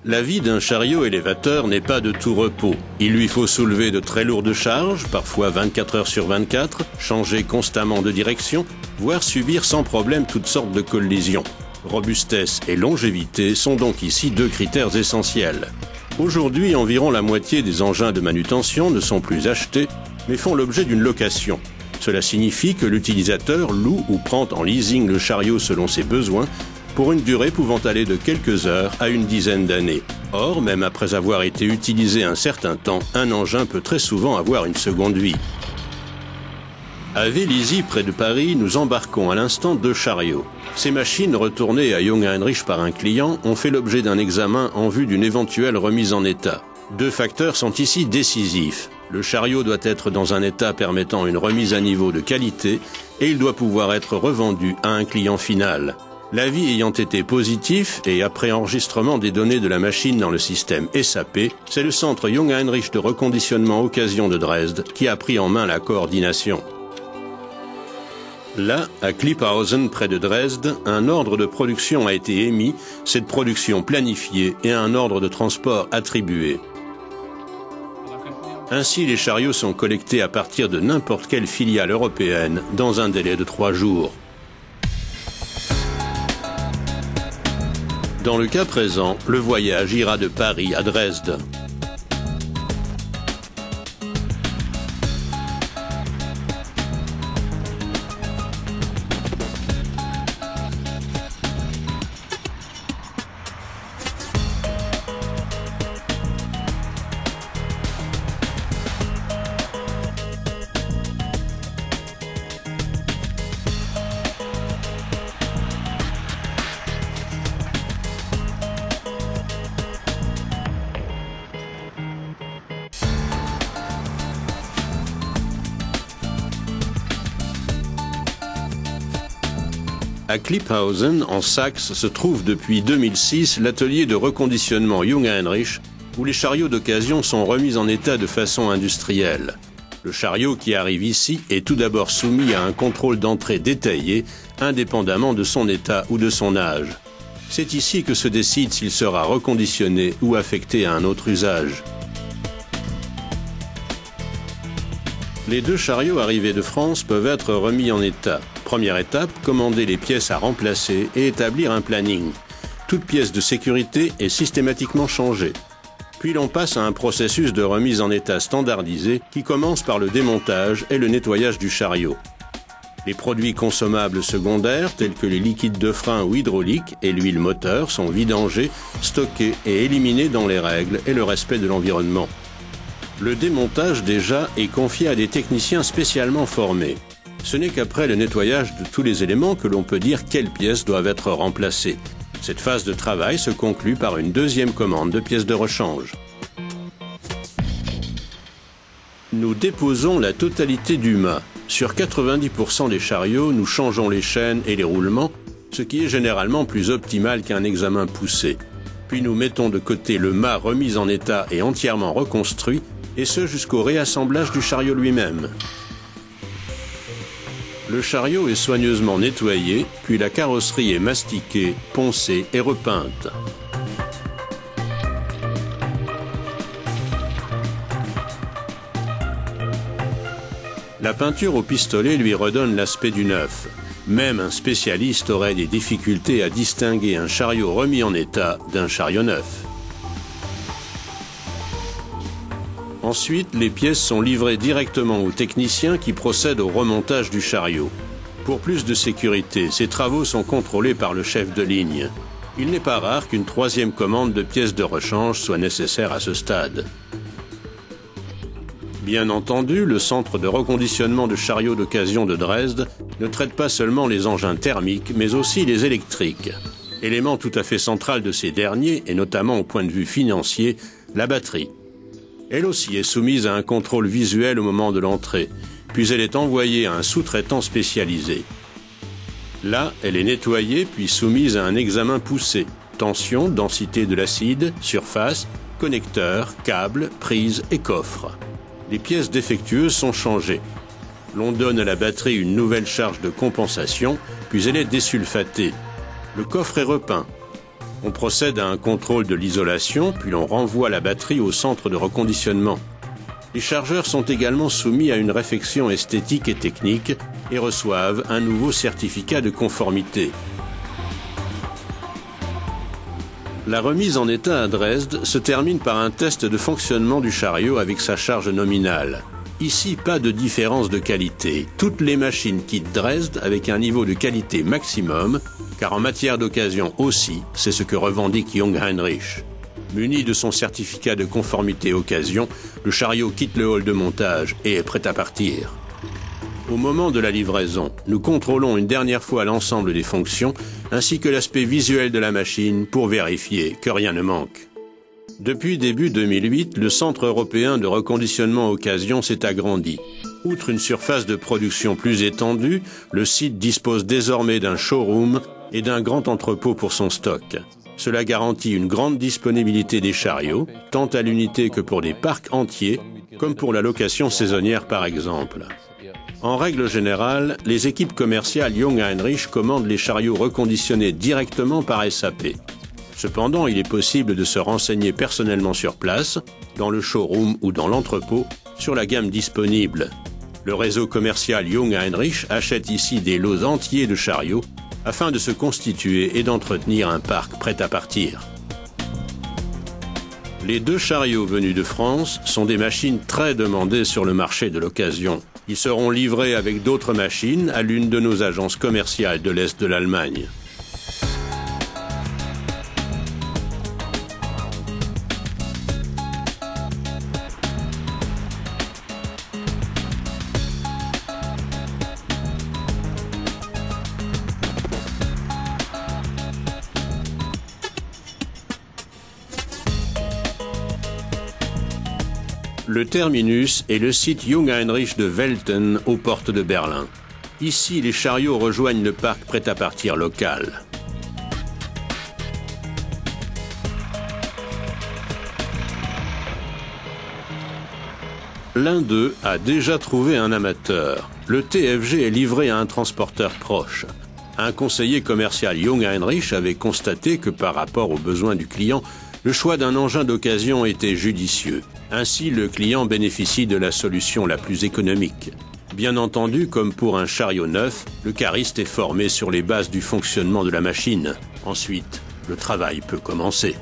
La vie d'un chariot élévateur n'est pas de tout repos. Il lui faut soulever de très lourdes charges, parfois 24 heures sur 24, changer constamment de direction, voire subir sans problème toutes sortes de collisions. Robustesse et longévité sont donc ici deux critères essentiels. Aujourd'hui, environ la moitié des engins de manutention ne sont plus achetés, mais font l'objet d'une location. Cela signifie que l'utilisateur loue ou prend en leasing le chariot selon ses besoins, pour une durée pouvant aller de quelques heures à une dizaine d'années. Or, même après avoir été utilisé un certain temps, un engin peut très souvent avoir une seconde vie. À Vélizy, près de Paris, nous embarquons à l'instant deux chariots. Ces machines, retournées à Jungheinrich par un client, ont fait l'objet d'un examen en vue d'une éventuelle remise en état. Deux facteurs sont ici décisifs. Le chariot doit être dans un état permettant une remise à niveau de qualité et il doit pouvoir être revendu à un client final. L'avis ayant été positif et après enregistrement des données de la machine dans le système SAP, c'est le centre Jungheinrich de reconditionnement occasion de Dresde qui a pris en main la coordination. Là, à Klipphausen, près de Dresde, un ordre de production a été émis, cette production planifiée et un ordre de transport attribué. Ainsi, les chariots sont collectés à partir de n'importe quelle filiale européenne dans un délai de 3 jours. Dans le cas présent, le voyage ira de Paris à Dresde. À Klipphausen, en Saxe, se trouve depuis 2006 l'atelier de reconditionnement Jungheinrich, où les chariots d'occasion sont remis en état de façon industrielle. Le chariot qui arrive ici est tout d'abord soumis à un contrôle d'entrée détaillé, indépendamment de son état ou de son âge. C'est ici que se décide s'il sera reconditionné ou affecté à un autre usage. Les deux chariots arrivés de France peuvent être remis en état. Première étape, commander les pièces à remplacer et établir un planning. Toute pièce de sécurité est systématiquement changée. Puis l'on passe à un processus de remise en état standardisé qui commence par le démontage et le nettoyage du chariot. Les produits consommables secondaires tels que les liquides de frein ou hydraulique et l'huile moteur sont vidangés, stockés et éliminés dans les règles et le respect de l'environnement. Le démontage déjà est confié à des techniciens spécialement formés. Ce n'est qu'après le nettoyage de tous les éléments que l'on peut dire quelles pièces doivent être remplacées. Cette phase de travail se conclut par une deuxième commande de pièces de rechange. Nous déposons la totalité du mât. Sur 90% des chariots, nous changeons les chaînes et les roulements, ce qui est généralement plus optimal qu'un examen poussé. Puis nous mettons de côté le mât remis en état et entièrement reconstruit, et ce jusqu'au réassemblage du chariot lui-même. Le chariot est soigneusement nettoyé, puis la carrosserie est mastiquée, poncée et repeinte. La peinture au pistolet lui redonne l'aspect du neuf. Même un spécialiste aurait des difficultés à distinguer un chariot remis en état d'un chariot neuf. Ensuite, les pièces sont livrées directement au technicien qui procède au remontage du chariot. Pour plus de sécurité, ces travaux sont contrôlés par le chef de ligne. Il n'est pas rare qu'une troisième commande de pièces de rechange soit nécessaire à ce stade. Bien entendu, le centre de reconditionnement de chariots d'occasion de Dresde ne traite pas seulement les engins thermiques, mais aussi les électriques. Élément tout à fait central de ces derniers, et notamment au point de vue financier, la batterie. Elle aussi est soumise à un contrôle visuel au moment de l'entrée, puis elle est envoyée à un sous-traitant spécialisé. Là, elle est nettoyée puis soumise à un examen poussé. Tension, densité de l'acide, surface, connecteurs, câbles, prises et coffres. Les pièces défectueuses sont changées. L'on donne à la batterie une nouvelle charge de compensation, puis elle est désulfatée. Le coffre est repeint. On procède à un contrôle de l'isolation, puis l'on renvoie la batterie au centre de reconditionnement. Les chargeurs sont également soumis à une réflexion esthétique et technique et reçoivent un nouveau certificat de conformité. La remise en état à Dresde se termine par un test de fonctionnement du chariot avec sa charge nominale. Ici, pas de différence de qualité. Toutes les machines quittent Dresde avec un niveau de qualité maximum, car en matière d'occasion aussi, c'est ce que revendique Jungheinrich. Muni de son certificat de conformité occasion, le chariot quitte le hall de montage et est prêt à partir. Au moment de la livraison, nous contrôlons une dernière fois l'ensemble des fonctions, ainsi que l'aspect visuel de la machine pour vérifier que rien ne manque. Depuis début 2008, le Centre européen de reconditionnement occasion s'est agrandi. Outre une surface de production plus étendue, le site dispose désormais d'un showroom et d'un grand entrepôt pour son stock. Cela garantit une grande disponibilité des chariots, tant à l'unité que pour des parcs entiers, comme pour la location saisonnière par exemple. En règle générale, les équipes commerciales Jungheinrich commandent les chariots reconditionnés directement par SAP. Cependant, il est possible de se renseigner personnellement sur place, dans le showroom ou dans l'entrepôt, sur la gamme disponible. Le réseau commercial Jungheinrich achète ici des lots entiers de chariots afin de se constituer et d'entretenir un parc prêt à partir. Les deux chariots venus de France sont des machines très demandées sur le marché de l'occasion. Ils seront livrés avec d'autres machines à l'une de nos agences commerciales de l'Est de l'Allemagne. Le terminus est le site Jungheinrich de Velten, aux portes de Berlin. Ici, les chariots rejoignent le parc prêt-à-partir local. L'un d'eux a déjà trouvé un amateur. Le TFG est livré à un transporteur proche. Un conseiller commercial Jungheinrich avait constaté que par rapport aux besoins du client, le choix d'un engin d'occasion était judicieux. Ainsi, le client bénéficie de la solution la plus économique. Bien entendu, comme pour un chariot neuf, le cariste est formé sur les bases du fonctionnement de la machine. Ensuite, le travail peut commencer.